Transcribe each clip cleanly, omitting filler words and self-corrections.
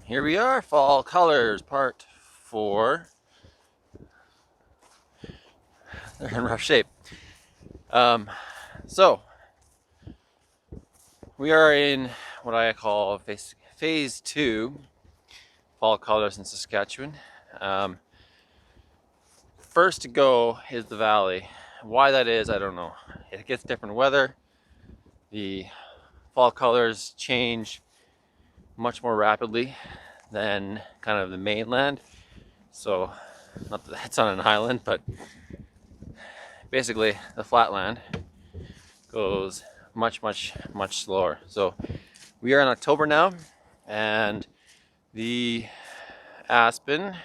here we are, fall colors, part 4. They're in rough shape. So we are in what I call phase 2 fall colors in Saskatchewan. First to go is the valley. Why that is, I don't know. It gets different weather. The fall colors change much more rapidly than kind of the mainland. So, not that it's on an island, but basically the flatland goes much slower. So we are in October now, and the aspen,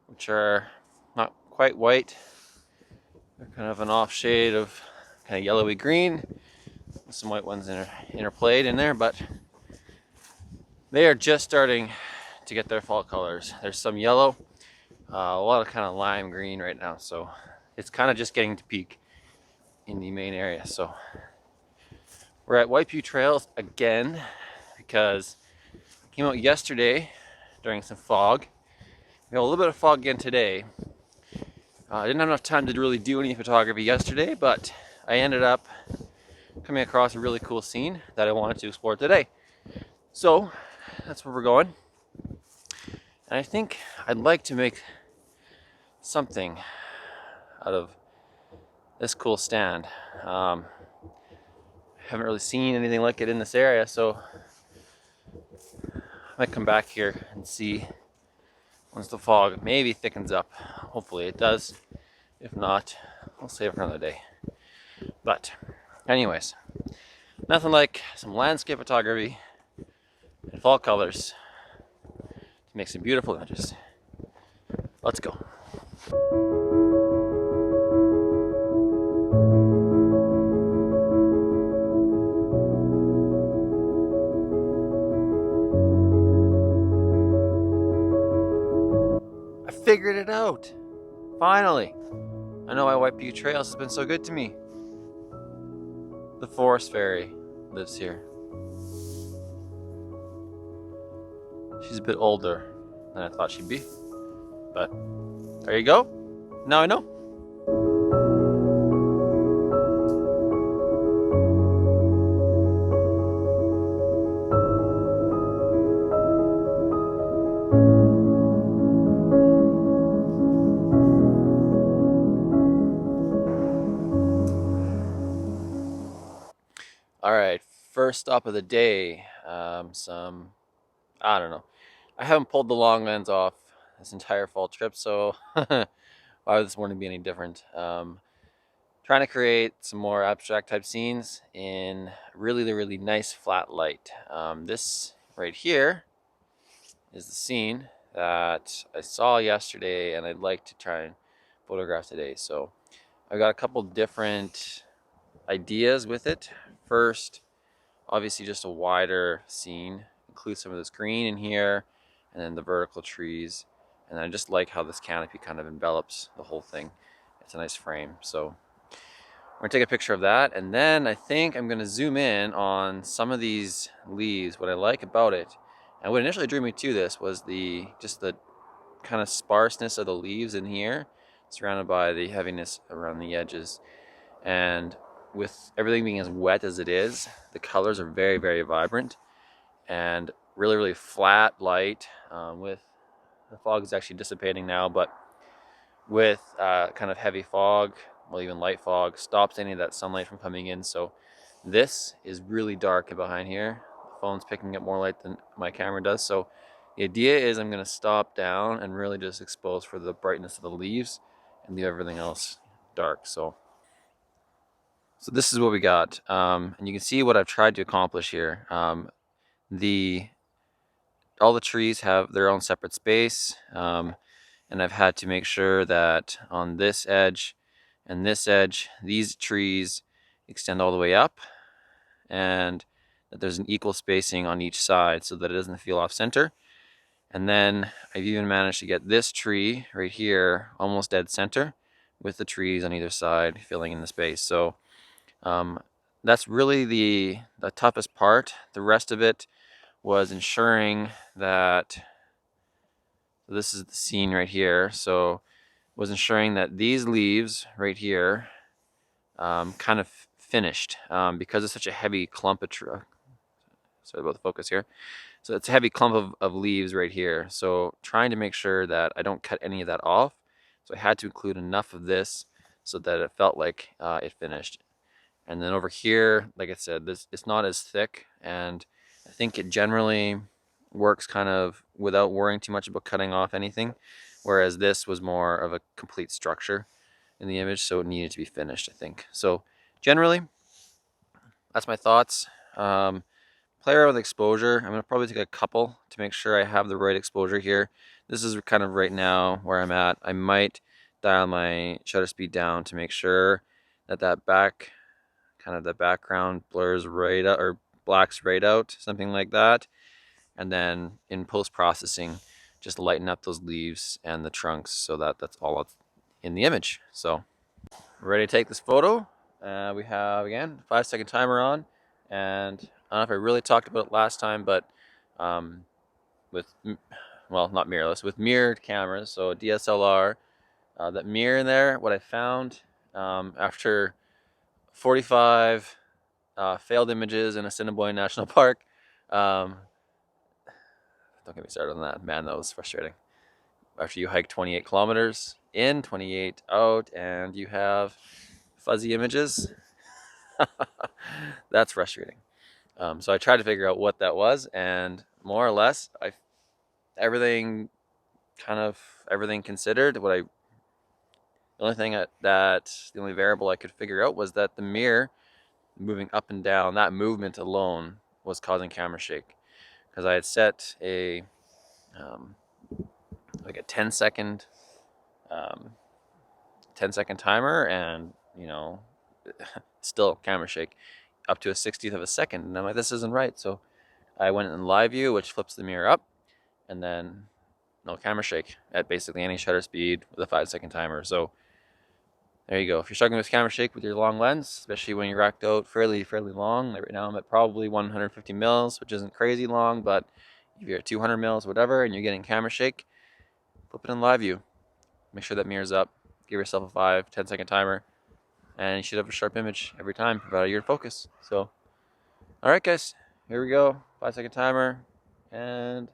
which are not quite white, they're kind of an off shade of kind of yellowy green, with some white ones interplayed in there, but they are just starting to get their fall colors. There's some yellow, a lot of kind of lime green right now, so it's kind of just getting to peak in the main area. So we're at White Butte Trails again because I came out yesterday during some fog. We have a little bit of fog again today. I didn't have enough time to really do any photography yesterday, but I ended up coming across a really cool scene that I wanted to explore today. So that's where we're going. And I think I'd like to make something out of this cool stand. I haven't really seen anything like it in this area, so I might come back here and see once the fog maybe thickens up. Hopefully it does. If not, I'll save it for another day. But anyways, nothing like some landscape photography in fall colors to make some beautiful images. Let's go. I figured it out! Finally! I know why White Butte Trails has been so good to me. The forest fairy lives here. She's a bit older than I thought she'd be, but there you go. Now I know. All right, first stop of the day. I don't know. I haven't pulled the long lens off this entire fall trip, so why would this morning be any different? Trying to create some more abstract type scenes in really nice flat light. This right here is the scene that I saw yesterday and I'd like to try and photograph today. So I've got a couple different ideas with it. First, obviously just a wider scene, include some of this green in here, and then the vertical trees. And I just like how this canopy kind of envelops the whole thing. It's a nice frame. So we're gonna take a picture of that, and then I think I'm gonna zoom in on some of these leaves. What I like about it, and what initially drew me to this, was just the kind of sparseness of the leaves in here, surrounded by the heaviness around the edges. And with everything being as wet as it is, the colors are very vibrant and really flat light. With the fog is actually dissipating now, but with kind of heavy fog, well, even light fog, stops any of that sunlight from coming in. So this is really dark behind here. The phone's picking up more light than my camera does. So the idea is I'm going to stop down and really just expose for the brightness of the leaves and leave everything else dark. So this is what we got, and you can see what I've tried to accomplish here. All the trees have their own separate space, and I've had to make sure that on this edge and this edge, these trees extend all the way up, and that there's an equal spacing on each side so that it doesn't feel off center. And then I've even managed to get this tree right here almost dead center, with the trees on either side filling in the space. So that's really the toughest part. The rest of it was ensuring that, so this is the scene right here, so was ensuring that these leaves right here kind of finished because it's such a heavy clump of sorry about the focus here. So it's a heavy clump of leaves right here. So trying to make sure that I don't cut any of that off. So I had to include enough of this so that it felt like it finished. And then over here, like I said, this it's not as thick, and I think it generally works kind of without worrying too much about cutting off anything, whereas this was more of a complete structure in the image, so it needed to be finished, I think. So generally, that's my thoughts. Play around with exposure. I'm gonna probably take a couple to make sure I have the right exposure here. This is kind of right now where I'm at. I might dial my shutter speed down to make sure that the background blurs right out or blacks right out, something like that. And then in post-processing, just lighten up those leaves and the trunks so that that's all in the image. So ready to take this photo. We have, again, 5-second timer on, and I don't know if I really talked about it last time, but with, well, not mirrorless, with mirrored cameras, so a DSLR, that mirror in there, what I found after 45 failed images in Assiniboine National Park, don't get me started on that, man, that was frustrating. After you hike 28 kilometers in, 28 out, and you have fuzzy images, that's frustrating. So I tried to figure out what that was, and more or less, everything considered, the only variable I could figure out was that the mirror moving up and down, that movement alone was causing camera shake, because I had set a like a 10-second timer, and still camera shake up to a 60th of a second, and I'm like, this isn't right. So I went in live view, which flips the mirror up, and then no camera shake at basically any shutter speed with a 5-second timer. So there you go. If you're struggling with camera shake with your long lens, especially when you're racked out fairly long, like right now I'm at probably 150 mils, which isn't crazy long, but if you're at 200 mils, whatever, and you're getting camera shake, flip it in live view. Make sure that mirror's up. Give yourself a 5-10-second timer, and you should have a sharp image every time, provided you're in focus. So, all right, guys, here we go. 5-second timer, and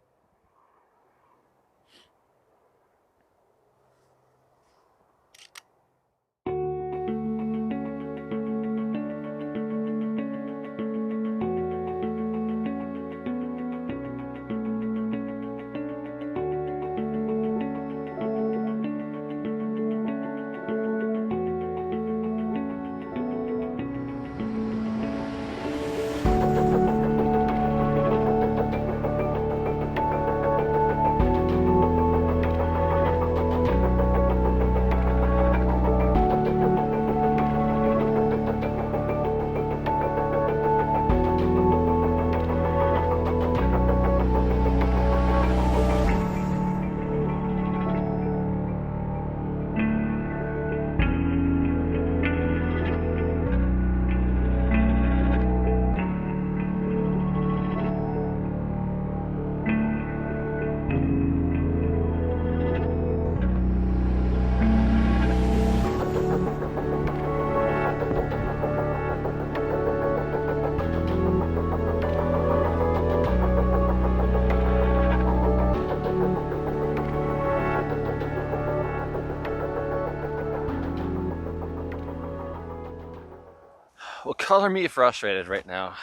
well, color me frustrated right now.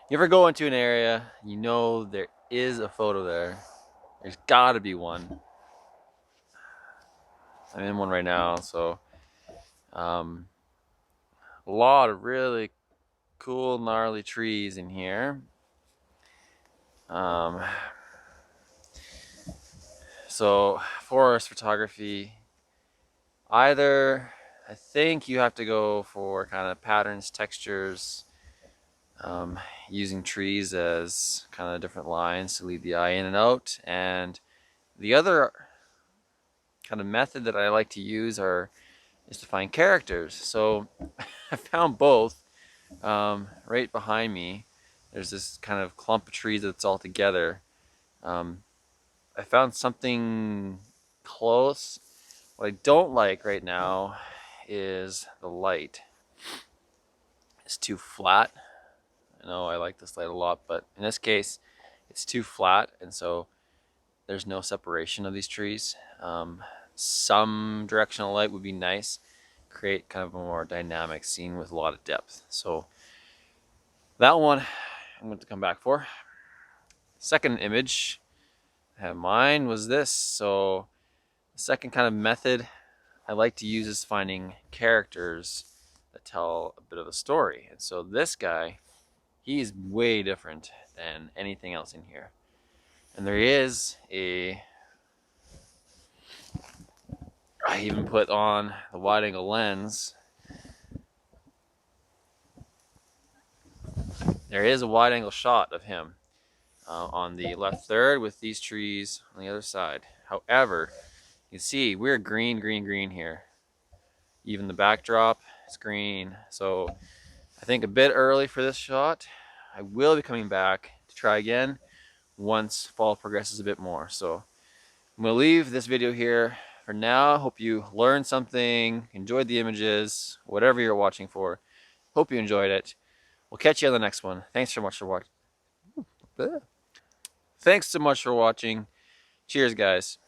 You ever go into an area, there is a photo there. There's gotta be one. I'm in one right now, so a lot of really cool, gnarly trees in here. So forest photography, either I think you have to go for kind of patterns, textures, using trees as kind of different lines to lead the eye in and out. And the other kind of method that I like to use is to find characters. So I found both right behind me. there's this kind of clump of trees that's all together. I found something close. What I don't like right now is the light. It's too flat. I know I like this light a lot, but in this case, it's too flat, and so there's no separation of these trees. Some directional light would be nice, create kind of a more dynamic scene with a lot of depth. So that one I'm going to come back for. Second image I have in mind was this. So the second kind of method I like to use is finding characters that tell a bit of a story. And so this guy, he's way different than anything else in here. And there is I even put on the wide angle lens. There is a wide angle shot of him on the left third with these trees on the other side. However, you see we're green, green, green here. Even the backdrop is green. So I think a bit early for this shot. I will be coming back to try again once fall progresses a bit more. So I'm going to leave this video here for now. Hope you learned something, enjoyed the images, whatever you're watching for. Hope you enjoyed it. We'll catch you on the next one. Thanks so much for watching. Thanks so much for watching. Cheers, guys.